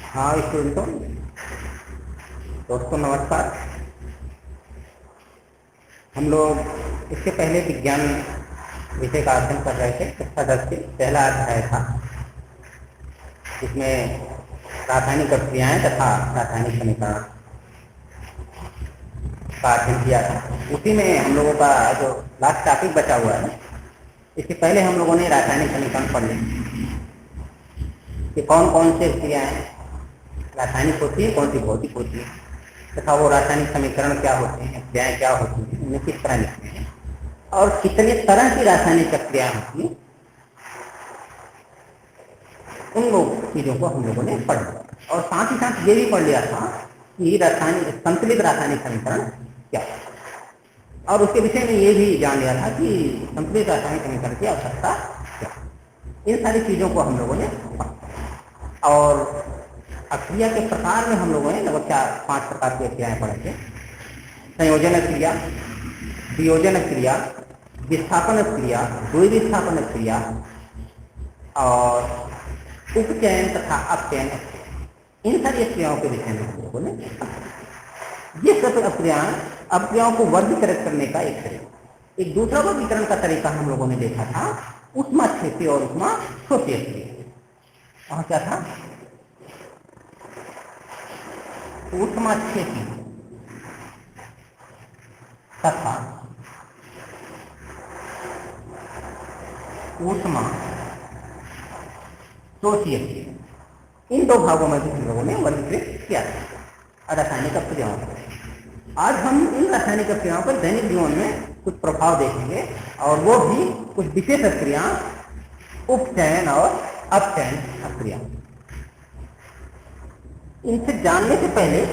हाँ स्टूडेंटों, दोस्तों नमस्कार। हम लोग इसके पहले विज्ञान विषय का अध्ययन कर रहे थे। कक्षा 10 के पहला अध्याय था, जिसमें रासायनिक प्रक्रियाएं तथा रासायनिक समीकरण का अध्ययन किया था। उसी में हम लोगों का जो लास्ट टॉपिक बचा हुआ है, इससे पहले हम लोगों ने रासायनिक समीकरण पढ़ लिए कि कौन कौन से क्रियाएं रासायनिक होती है, कौन सी भौतिक होती है, तथा वो रासायनिक समीकरण क्या होते हैं, क्रियाएं क्या होती हैं, उन्हें किस तरह लिखते हैं और कितने तरह की रासायनिक प्रक्रियाएं होती हैं, उन लोग चीजों को हम लोगों ने पढ़ लिया। और साथ ही साथ ये भी पढ़ लिया था कि रासायनिक संतुलित रासायनिक समीकरण क्या है, और उसके विषय में ये भी जान लिया था कि संतुलित रासायनिक समीकरण की आवश्यकता क्या है। इन सारी चीजों को हम लोगों ने पढ़ा। और क्रिया के प्रकार में हम लोगों ने लगभग 4-5 प्रकार की क्रियाएं पढ़े थे। संयोजन क्रिया, वियोजन क्रिया, विस्थापन क्रिया, द्विविस्थापन क्रिया और उपचयन तथा अपचयन क्रिया। इन सारी क्रियाओं के विषय में हम लोगों ने ये सब अपक्रियाओं को वर्गीकृत करने का एक दूसरा वर्गीकरण का तरीका हम लोगों ने देखा था, ऊष्माक्षेपी और ऊष्माशोषी। वहां क्या था? ऊष्माक्षेपी तथा ऊष्मा शोषीय, इन दो भागों में भी हम लोगों ने वर्गीकृत किया था रासायनिक क्रियाओं को। आज हम इन रासायनिक क्रियाओं पर दैनिक जीवन में कुछ प्रभाव देखेंगे, और वो भी कुछ विशेष क्रिया, उपचयन और अपचयन क्रिया। इनसे जानने से पहले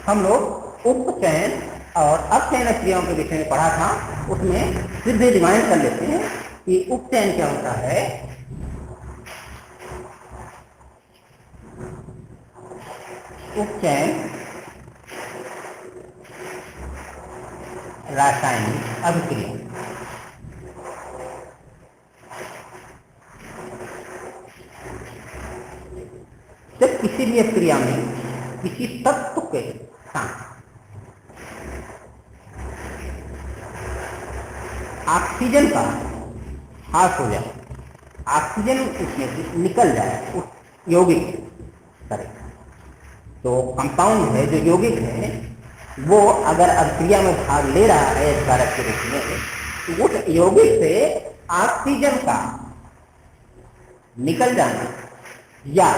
हम लोग उपचयन और अपचयन क्रियाओं के विषय में पढ़ा था, उसमें फिर भी रिमाइंड कर लेते हैं कि उपचयन क्या होता है। उपचयन रासायनिक अभिक्रिया। जब किसी भी क्रिया में किसी तत्व के साथ ऑक्सीजन का ह्रास हो जाए, ऑक्सीजन उसमें से निकल जाए उस यौगिक तरह, तो कंपाउंड है जो यौगिक है, वो अगर अभिक्रिया में भाग ले रहा है कारक के रूप में, तो उस यौगिक से ऑक्सीजन का निकल जाना या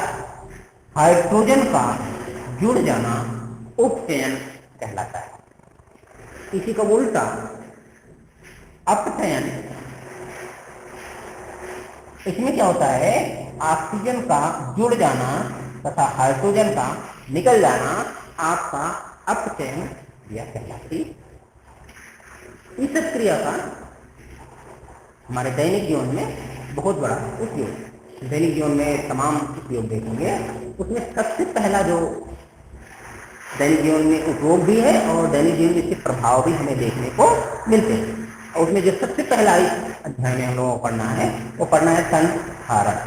हाइड्रोजन का जुड़ जाना उपचयन कहलाता है। इसी का उल्टा अपचयन, इसमें क्या होता है? ऑक्सीजन का जुड़ जाना तथा हाइड्रोजन का निकल जाना आपका अपचयन क्रिया कहलाती। इस क्रिया का हमारे दैनिक जीवन में बहुत बड़ा उपयोग, दैनिक जीवन में तमाम उपयोग देखेंगे। उसमें सबसे पहला जो दैनिक जीवन में उपयोग भी है और दैनिक जीवन में इसके प्रभाव भी हमें देखने को मिलते हैं, और उसमें जो सबसे पहला इस अध्याय में हम लोगों को पढ़ना है, वो पढ़ना है संधारण।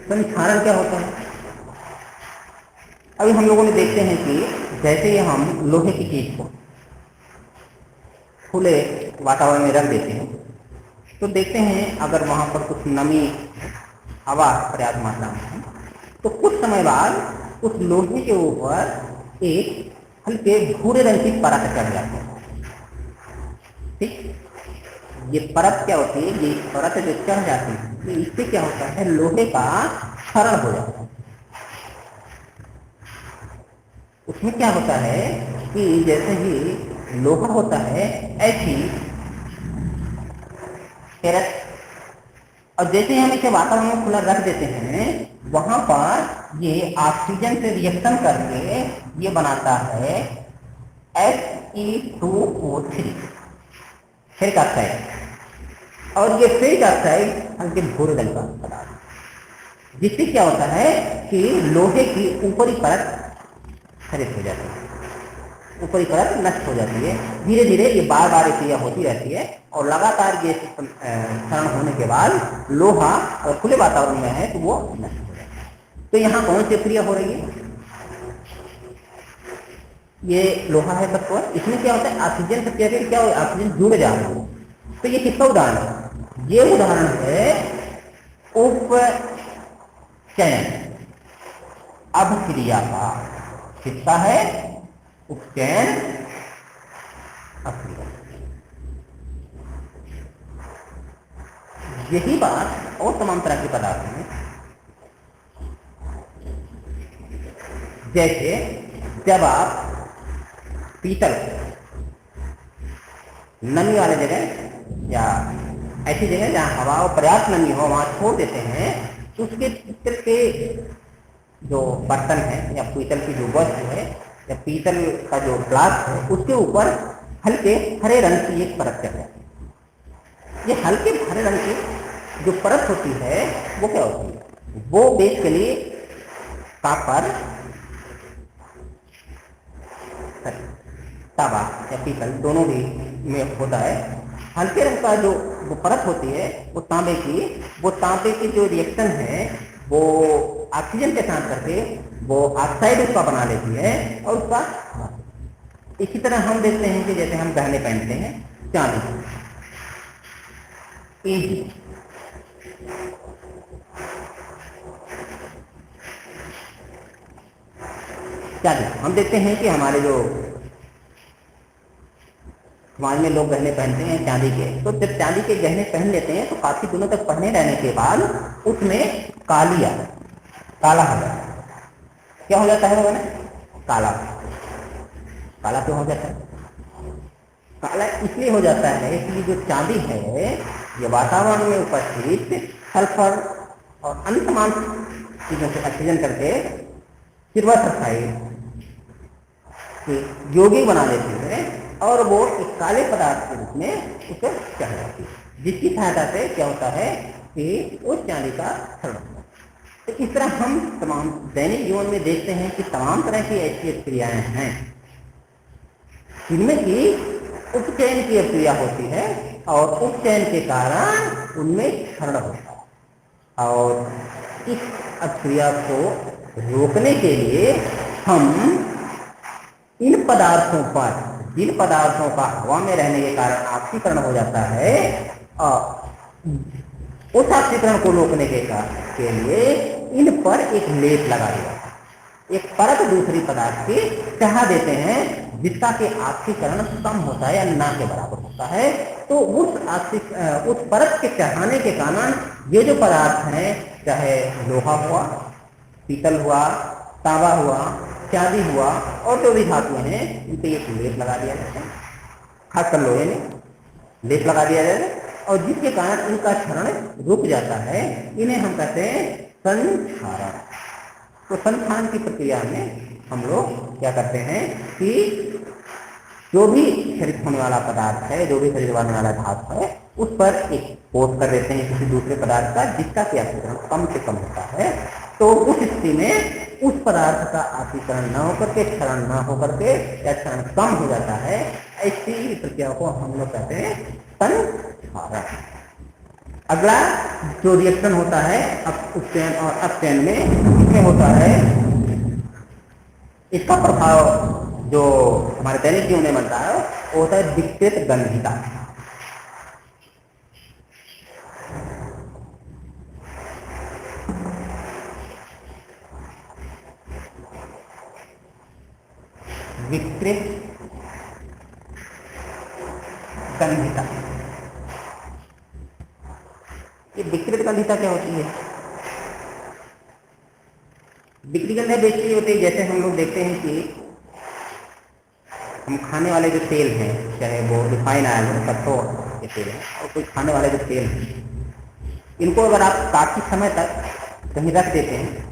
संधारण क्या होता है? अभी हम लोगों ने देखते हैं कि जैसे ही हम लोहे की चीज को खुले वातावरण में रख देते हैं, तो देखते हैं अगर वहां पर कुछ नमी, हवा पर्याप्त मात्रा में है, तो कुछ समय बाद उस लोहे के ऊपर एक हल्के भूरे रंग की परत चढ़ जाती है। ठीक, ये परत क्या होती है? ये परत जो चढ़ जाती है, इससे क्या होता है? लोहे का क्षरण हो जाता है। उसमें क्या होता है कि जैसे ही लोहा होता है, ऐसी परत, और जैसे ही हम इसे वातावरण में खुला रख देते हैं, वहां पर ये ऑक्सीजन से रिएक्शन करके ये बनाता है Fe2O3, फेरिक ऑक्साइड। और ये फेरिक ऑक्साइड हल्के भूरे रंग का पदार्थ, जिससे क्या होता है कि लोहे की ऊपरी परत खरित हो जाती है, ऊपरी परत नष्ट हो जाती है। धीरे धीरे ये बार बार क्रिया होती रहती है और लगातार ये क्षरण होने के बाद लोहा और खुले वातावरण में है तो वो नष्ट हो जाता है। तो यहाँ कौन सी क्रिया हो रही है? ये लोहा है तत्व, इसमें क्या होता है ऑक्सीजन से क्या हो, ऑक्सीजन जुड़ जा रहा है। तो ये किसका उदाहरण है? ये उदाहरण है उपचयन अभिक्रिया का। किसका है? उपचयन अभिक्रिया। यही बात और तमाम तरह के पदार्थ हैं, जैसे जब आप पीतल नमी वाले जगह या ऐसी जगह जहां हवा और पर्याप्त नमी हो वहां छोड़ देते हैं तो उसके पीतल के जो बर्तन है या पीतल की जो वस्तु है या पीतल का जो ग्लास है उसके ऊपर हल्के हरे रंग की एक परत चढ़ जाती है। ये हल्के हरे रंग की जो परत होती है वो क्या होती है? वो बेसिकली कॉपर, तांबा या पीतल दोनों भी में होता है। हल्के रंग का जो परत होती है वो तांबे की जो रिएक्शन है वो ऑक्सीजन के साथ करके वो ऑक्साइड उसका बना लेती है और उसका। इसी तरह हम देखते हैं कि जैसे हम गहने पहनते हैं चांदी, हम देखते हैं कि हमारे जो समाज में लोग गहने पहनते हैं चांदी के, तो जब चांदी के गहने पहन लेते हैं तो काफी दिनों तक पहने रहने के बाद उसमें काला हो जाता है। क्या हो जाता है वो? काला क्यों हो जाता है? काला इसलिए हो जाता है कि जो चांदी है ये वातावरण में उपस्थित सल्फर और अन्य तमाम चीजों से ऑक्सीजन करके सिल्वर सल्फाइड यौगिक बना लेती है और वो एक काले पदार्थ के रूप में उसे चढ़ जाती है, जिसकी सहायता से क्या होता है कि उस चांदी का क्षरण होता है। तो इस तरह हम तमाम दैनिक जीवन में देखते हैं कि तमाम तरह की ऐसी क्रियाएं हैं जिनमें कि उपचयन की क्रिया होती है और उपचयन के कारण उनमें क्षरण होता है। और इस अक्रिया को रोकने के लिए हम इन पदार्थों पर, जिन पदार्थों का हवा में रहने के कारण ऑक्सीकरण हो जाता है, उस ऑक्सीकरण को रोकने के लिए इन पर एक लेप लगा दिया, एक परत दूसरी पदार्थ की चढ़ा देते हैं जिसका कि ऑक्सीकरण कम होता है या ना के बराबर होता है। तो उस परत के चढ़ाने के कारण ये जो पदार्थ हैं, चाहे लोहा हुआ, पीतल हुआ, तांबा हुआ, चांदी हुआ और जो भी धातुएं हैं, इन पे एक लेप लगा दिया जाता है, खासकर लोहे में लेप लगा दिया जाता है और जिसके कारण इनका क्षरण रुक जाता है। इन्हें हम कहते हैं संक्षारण। तो संक्षारण की प्रक्रिया में हम लोग क्या करते हैं कि जो भी क्षरित होने वाला पदार्थ है, जो भी खरीद होने वाला धातु है, उस पर एक पोत कर देते हैं किसी दूसरे पदार्थ का जिसका कि ऑक्सीकरण कम से कम होता है। तो उस स्थिति में उस पदार्थ का ऑक्सीकरण न होकर के, क्षरण न होकर के या क्षरण कम हो जाता है। ऐसी प्रक्रिया को हम लोग कहते हैं संक्षारण। अगला जो रिएक्शन होता है उपचयन और अपचयन में, इसमें होता है इसका प्रभाव जो हमारे दैनिक जीवन में बनता है वो होता है विकृत गंधिता। विकृत गंधिता, ये विकृत गंधिता क्या होती है? विकृत गंधिता बेसिकली होती है, जैसे हम लोग देखते हैं कि हम खाने वाले जो तेल हैं, चाहे वो रिफाइन ऑयल हो, सरसों के तेल है और कोई खाने वाले जो तेल हैं, इनको अगर आप काफी समय तक कहीं रख देते हैं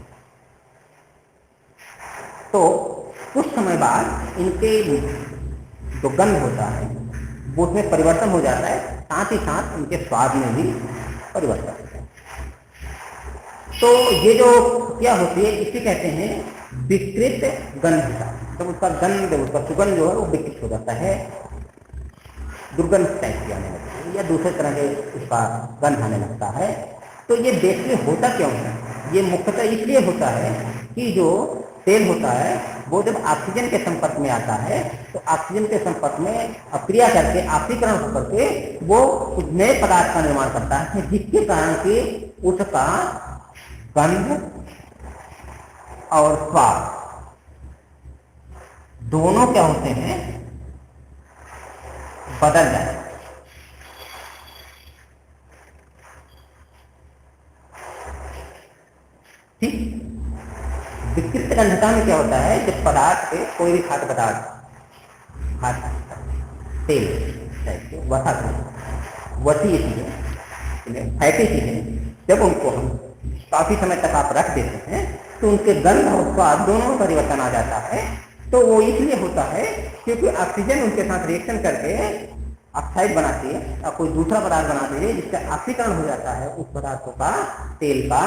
तो कुछ समय बाद इनके जो गंध होता है वो उसमें परिवर्तन हो जाता है, साथ ही साथ उनके स्वाद में भी परिवर्तन होता है। तो ये जो क्या होती है इसे कहते हैं विकृत गंधता। जब उसका गंध, उसका सुगंध जो है वो विकृत हो जाता है, दुर्गंध टाइप की आने लगती है या दूसरे तरह के उसका गंध आने लगता है। तो ये देखिए होता क्यों है, ये मुख्यतः इसलिए होता है कि जो तेल होता है वो जब ऑक्सीजन के संपर्क में आता है तो ऑक्सीजन के संपर्क में अक्रिया करके ऑक्सीकरण होकर के वो नए पदार्थ का निर्माण करता है, जिसके कारण कि उसका गंध और स्वाद दोनों क्या होते हैं, बदल जाते हैं। ठीक, विकृत गंधता में क्या होता है, जब पदार्थ पे कोई भी खाद्य पदार्थ, तेल, वसा, वसी चीजें, फैटी चीजें, जब उनको हम काफी समय तक आप रख देते हैं तो उनके गंध और स्वाद दोनों में परिवर्तन आ जाता है। तो वो इसलिए होता है क्योंकि ऑक्सीजन उनके साथ रिएक्शन करके ऑक्साइड बनाती है और कोई दूसरा पदार्थ बनाती है जिसका ऑक्सीकरण हो जाता है उस पदार्थों का, तेल का,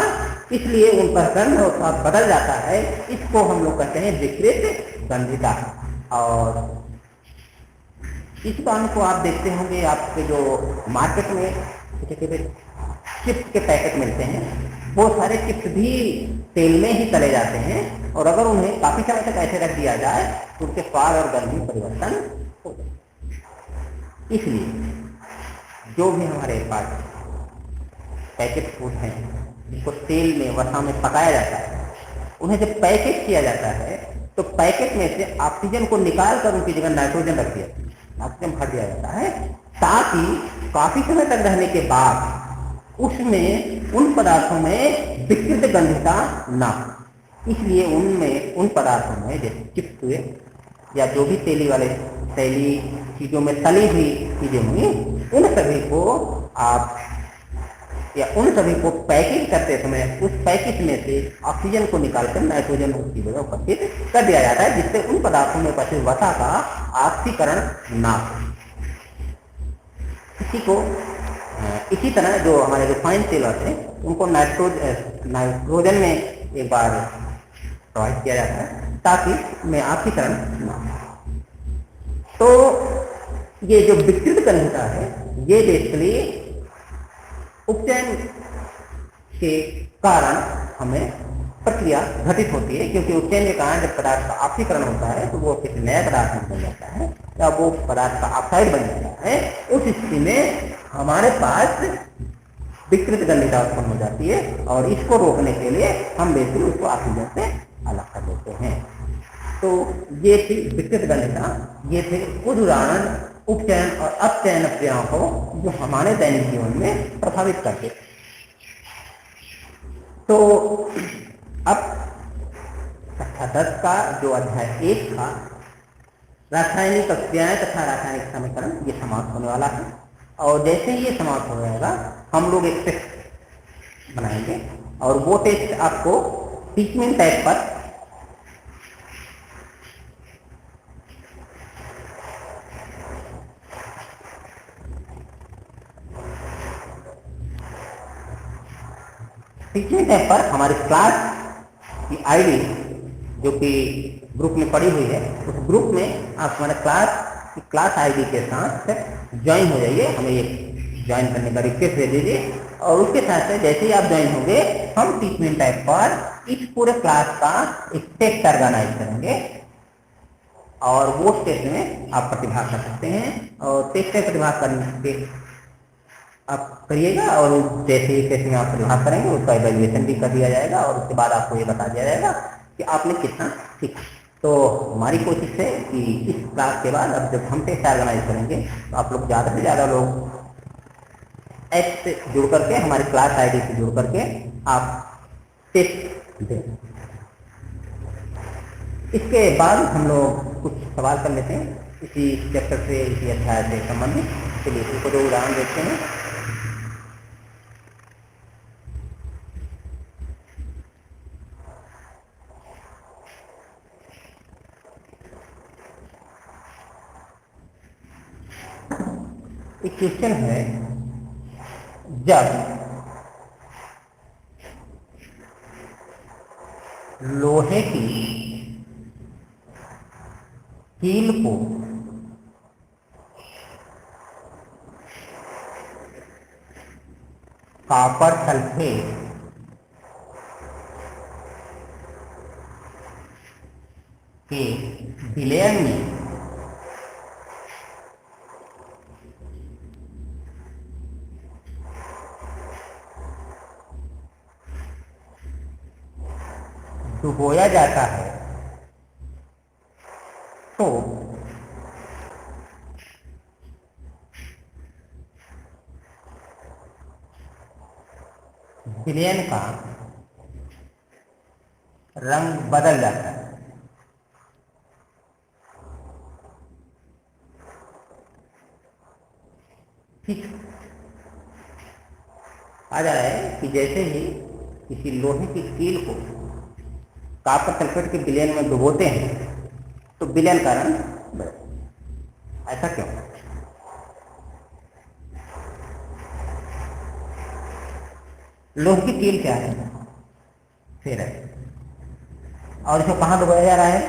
इसलिए उन पर गंध और स्वाद बदल जाता है। इसको हम लोग कहते हैं विकृत गंधिता। और इस बात को आप देखते होंगे, आपके जो मार्केट में छोटे-छोटे चिप्स के पैकेट मिलते हैं, वो सारे चिप्स भी तेल में ही तले जाते हैं और अगर उन्हें काफी समय तक ऐसे रख दिया जाए तो उनके स्वाद और गंध में परिवर्तन हो जाए। इसलिए जो भी हमारे पास पैकेट फूड हैं जिसको तेल में, वसा में पकाया जाता है, उन्हें जब पैकेट किया जाता है तो पैकेट में से ऑक्सीजन को निकाल कर उनकी जगह नाइट्रोजन रख दिया, ऑक्सीजन भर दिया जाता है ताकि काफी समय तक रहने के बाद उसमें, उन पदार्थों में विकृत गंधता ना हो। इसलिए उनमें, उन पदार्थों में जैसे चिप्स हुए या जो भी तेली चीजों में तली हुई चीजें हुई, उन सभी को आप या उन सभी को पैकिंग करते समय उस पैकेट में से ऑक्सीजन को निकालकर नाइट्रोजन उसकी जगह उपस्थित कर दिया जाता है, जिससे उन पदार्थों में उपस्थित वसा का ऑक्सीकरण ना हो। इसी तरह जो हमारे रिफाइंड तेल होते हैं उनको नाइट्रोजन में एक बार प्रोवाइड किया जाता है ताकि में ऑक्सीकरण ना हो। तो ये जो विकृत गंधता है ये बेसिकली उपचयन के कारण हमें प्रक्रिया घटित होती है, क्योंकि उपचयन के कारण जब पदार्थ का ऑक्सीकरण होता है तो वो किसी नया पदार्थ बन जाता है या वो पदार्थ का ऑक्साइड बन जाता है। उस स्थिति में हमारे पास विकृत गंधता उत्पन्न हो जाती है और इसको रोकने के लिए हम बेसिकली उसको ऑक्सीजन से अलग कर देते हैं। तो ये थी विकृत गंधता। ये थे कुछ उदाहरण उपचयन और अपचयन क्रियाओं को जो हमारे दैनिक जीवन में प्रभावित करते। तो अब कक्षा 10 का जो अध्याय 1 था, रासायनिक क्रियाएं तथा रासायनिक समीकरण, ये समाप्त होने वाला है। और जैसे ही ये समाप्त हो जाएगा हम लोग एक टेस्ट बनाएंगे और वो टेस्ट आपको टीचमेंट टाइप पर टीचमेंट टाइप पर हमारी क्लास की आईडी जो कि ग्रुप में पड़ी हुई है, उस ग्रुप में आप हमारे क्लास आईडी के साथ ज्वाइन हो जाइए। हमें ये ज्वाइन करने का रिक्वेस्ट दे दीजिए और उसके साथ से जैसे ही आप ज्वाइन होंगे हम टीचमेंट टाइप पर इस पूरे क्लास का एक टेस्ट ऑर्गेनाइज करेंगे और वो टेस्ट में आप प्रतिभाग कर सकते हैं। और टेस्ट में प्रतिभाग करने के आप करिएगा और जैसे ही टेस्ट में आप प्रतिभाग करेंगे उसका इवैल्यूएशन भी कर दिया जाएगा और उसके बाद आपको ये बता दिया जाएगा कि आपने कितना सीखा। तो हमारी कोशिश है कि इस क्लास के बाद अब जब हम टेस्ट ऑर्गेनाइज करेंगे तो आप लोग ज़्यादा से ज़्यादा लोग ऐप से जुड़ करके, हमारी क्लास आईडी से जुड़ करके आप टेस्ट दें। इसके बाद हम लोग कुछ सवाल कर लेते हैं इसी चैप्टर से, इसी अध्याय से संबंधित। चलिए इसको दो उदाहरण देखते हैं। एक क्वेश्चन है, जब लोहे की कील को कॉपर सल्फेट के विलयन में डुबोया जाता है तो विलयन का रंग बदल जाता है। ठीक आ जा रहा है कि जैसे ही किसी लोहे की कील को कॉपर सल्फेट के विलयन में डुबोते हैं तो विलयन का रंग बदलता है। ऐसा क्यों? लोहे की कील क्या है? फेरस। और इसको कहां डुबाया जा रहा है?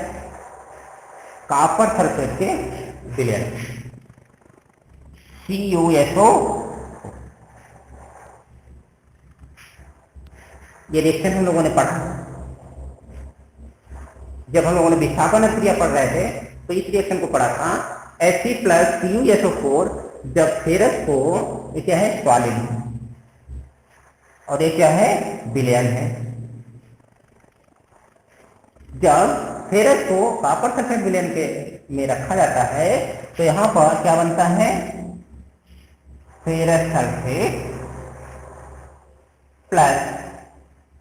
कॉपर सल्फेट के विलयन, CuSO। ये रिएक्शन हम लोगों ने पढ़ा जब हम लोगों ने विस्थापन क्रिया पढ़ रहे थे, तो इस रिएक्शन को पढ़ा था। Fe प्लस CuSO4 जब फेरस को, ये क्या है? सॉलिड, और ये क्या है? विलयन है। जब फेरस को कॉपर सल्फेट विलयन के में रखा जाता है तो यहां पर क्या बनता है? Ferrous sulphate plus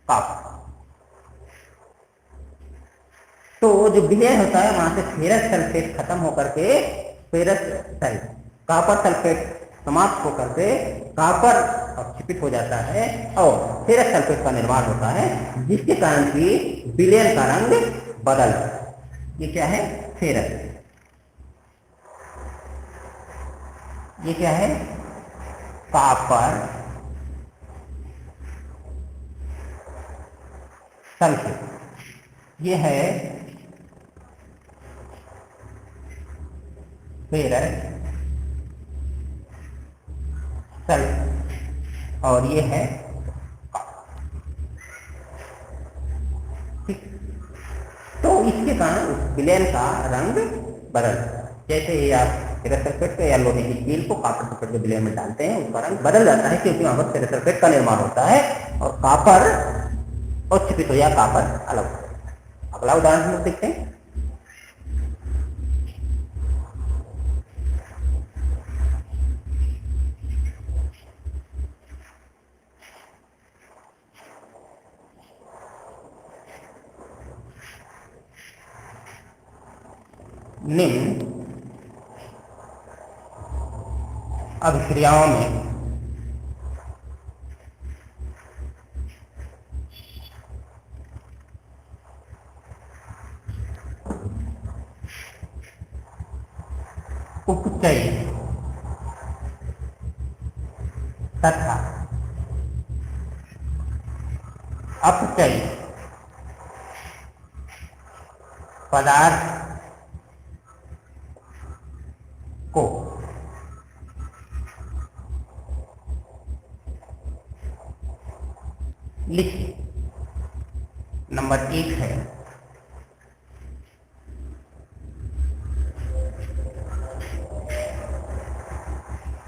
copper. तो जो विलयन होता है वहां से फेरस सल्फेट खत्म होकर के कॉपर सल्फेट समाप्त होकर के कॉपर अवक्षेपित हो जाता है और फेरस सल्फेट का निर्माण होता है, जिसके कारण कि विलयन का रंग बदल जाता है। ये क्या है? फेरस। ये क्या है? Copper sulphate. ये है फेरस सल्फेट और ये है ठीक। तो इसके कारण उस विलयन का रंग बदल, जैसे ही आप फेरस सल्फेट के या लोहे की कील को कॉपर सल्फेट के विलयन में डालते हैं, उसका रंग बदल जाता है, क्योंकि वहां पर फेरस सल्फेट का निर्माण होता है और कॉपर अवक्षेपित हो या कॉपर अलग हो। अगला उदाहरण हम लोग देखते हैं। निम्न अभिक्रियाओं में उपचय तथा अपचय पदार्थ को लिखिए। नंबर 1 है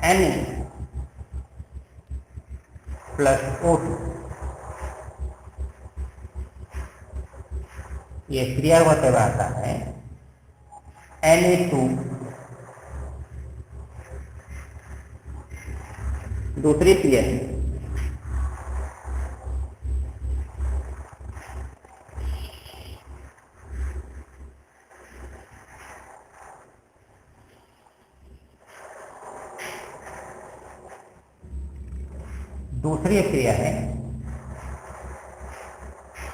Na प्लस O2। ये क्रिया होते हुए आता है Na2। दूसरी क्रिया है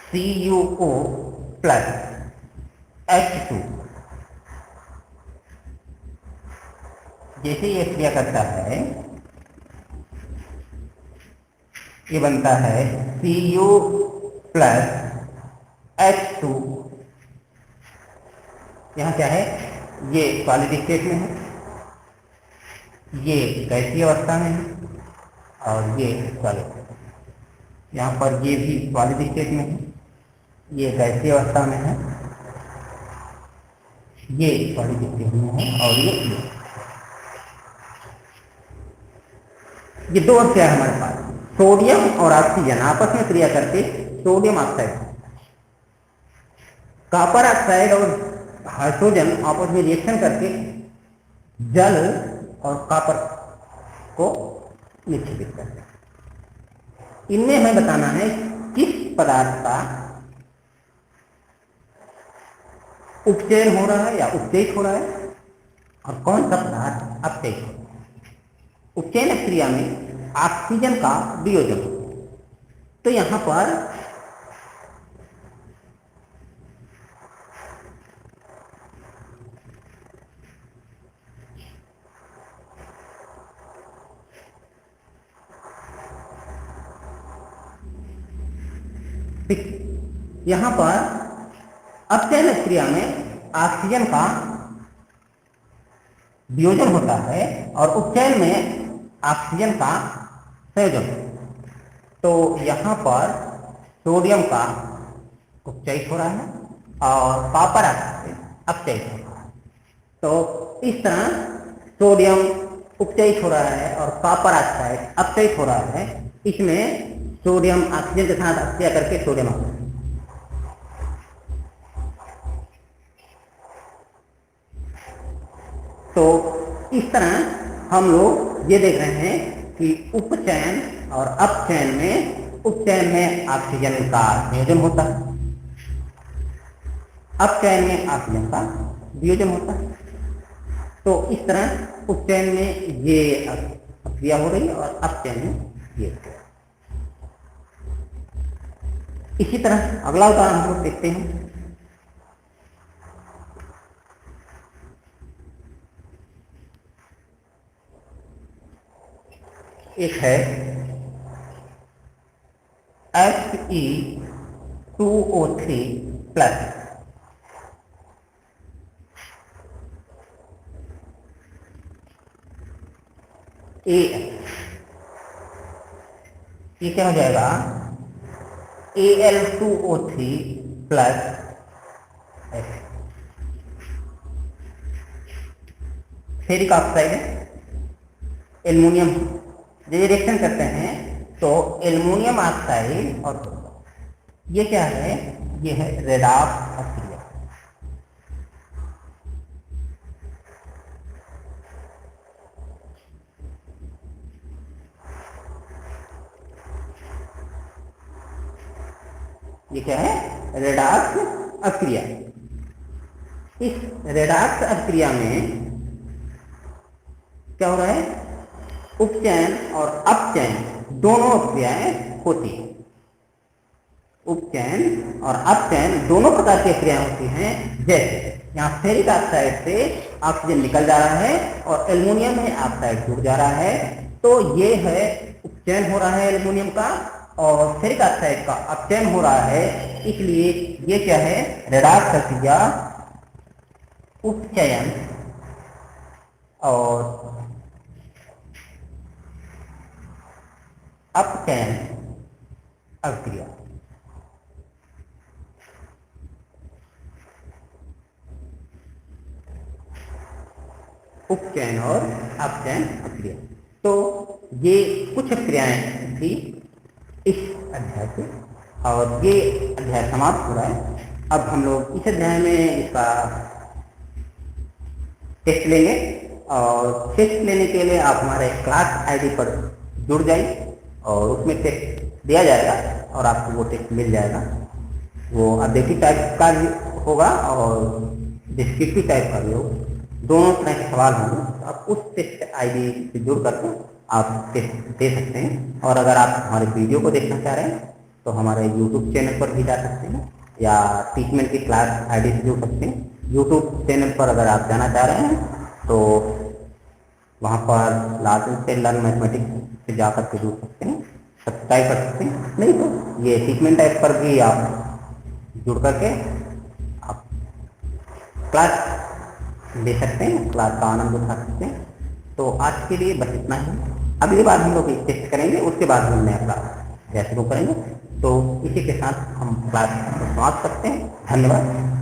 CuO प्लस H2। जैसे ये क्रिया करता है, ये बनता है Cu प्लस H2, यहाँ क्या है, ये सॉलिड स्टेट में है, ये गैसीय अवस्था में है और ये सॉलिड। यहाँ पर ये भी सॉलिड स्टेट में है, ये गैसीय अवस्था में है, ये सॉलिड स्टेट में है और ये दो अवस्था है हमारे पास। सोडियम और ऑक्सीजन आपस में क्रिया करके सोडियम ऑक्साइड, कॉपर ऑक्साइड और हाइड्रोजन आपस में रिएक्शन करके जल और कॉपर को निक्षेपित करते हैं। इनमें हमें बताना है किस पदार्थ का उपचयन हो रहा है या उपचयित हो रहा है और कौन सा पदार्थ अपचयित हो रहा है। उपचयन क्रिया में ऑक्सीजन का वियोजन होता है। तो यहां पर अपचयन क्रिया में ऑक्सीजन का वियोजन होता है और उपचयन में ऑक्सीजन का संयोजन। तो यहाँ पर सोडियम का उपचयित हो रहा है और कॉपर ऑक्साइड अपचयित हो रहा है। तो इस तरह सोडियम उपचयित हो रहा है और कॉपर ऑक्साइड अपचयित हो रहा है। इसमें सोडियम ऑक्सीजन के साथ अपचय करके सोडियम ऑक्साइड। तो इस तरह हम लोग ये देख रहे हैं कि उपचयन और अपचयन में, उपचयन में ऑक्सीजन का संयोजन होता है, अपचयन में ऑक्सीजन का वियोजन होता है। तो इस तरह उपचयन में ये क्रिया हो रही है और अपचयन में ये क्रिया। इसी तरह अगला उदाहरण हम लोग देखते हैं। एक है Fe2O3 प्लस, ये क्या हो जाएगा, Al2O3 प्लस फेरिक ऑक्साइड है, एल्युमिनियम। ये रिएक्शन करते हैं तो एल्युमिनियम ऑक्साइड और ये क्या है, ये है रेडॉक्स अक्रिया। ये क्या है, रेडॉक्स अक्रिया। इस रेडॉक्स अक्रिया में क्या हो रहा है, उपचयन और अपचयन दोनों क्रियाएं होती हैं। उपचयन और अपचयन दोनों प्रकार की क्रियाएं होती हैं। जैसे यहाँ फेरिक ऑक्साइड से ऑक्सीजन निकल जा रहा है और एल्युमिनियम में ऑक्साइड जुड़ जा रहा है, तो ये है उपचयन हो रहा है एल्युमिनियम का और फेरिक ऑक्साइड का अपचयन हो रहा है। इसलिए ये क्या है, रेडॉक्स अक्रिया, उपचयन और अपचयन अक्रिया। उपचयन और अपचयन अक्रिया। तो ये कुछ क्रियाएं थी इस अध्याय से और ये अध्याय समाप्त हो रहा है। अब हम लोग इस अध्याय में इसका टेस्ट लेंगे और टेस्ट लेने के लिए आप हमारे क्लास आईडी पर जुड़ जाइए और उसमें टेस्ट दिया जाएगा और आपको वो टेस्ट मिल जाएगा। वो अपडेटिव टाइप का भी होगा और डिस्क्रिप्टिव टाइप का भी होगा, दोनों तरह के सवाल होंगे। तो आप उस टेस्ट आईडी से जुड़ करके आप टेस्ट दे सकते हैं। और अगर आप हमारे वीडियो को देखना चाह रहे हैं तो हमारे यूट्यूब चैनल पर भी जा सकते हैं या टीचमेंट की क्लास आईडी से जुड़ सकते हैं। यूट्यूब चैनल पर अगर आप जाना चाह रहे हैं तो वहाँ पर लार्सन से लर्न मैथमेटिक्स से जाकर के जुड़ सकते हैं, सब्सक्राइब कर सकते हैं। नहीं तो ये टीचमेंट ऐप पर भी आप जुड़ करके आप क्लास ले सकते हैं, क्लास का आनंद उठा सकते हैं। तो आज के लिए बस इतना ही। अगली बार हम लोग टेस्ट करेंगे, उसके बाद हम नया क्लास शुरू करेंगे। तो इसी के साथ हम क्लास समाप्त करते हैं। धन्यवाद।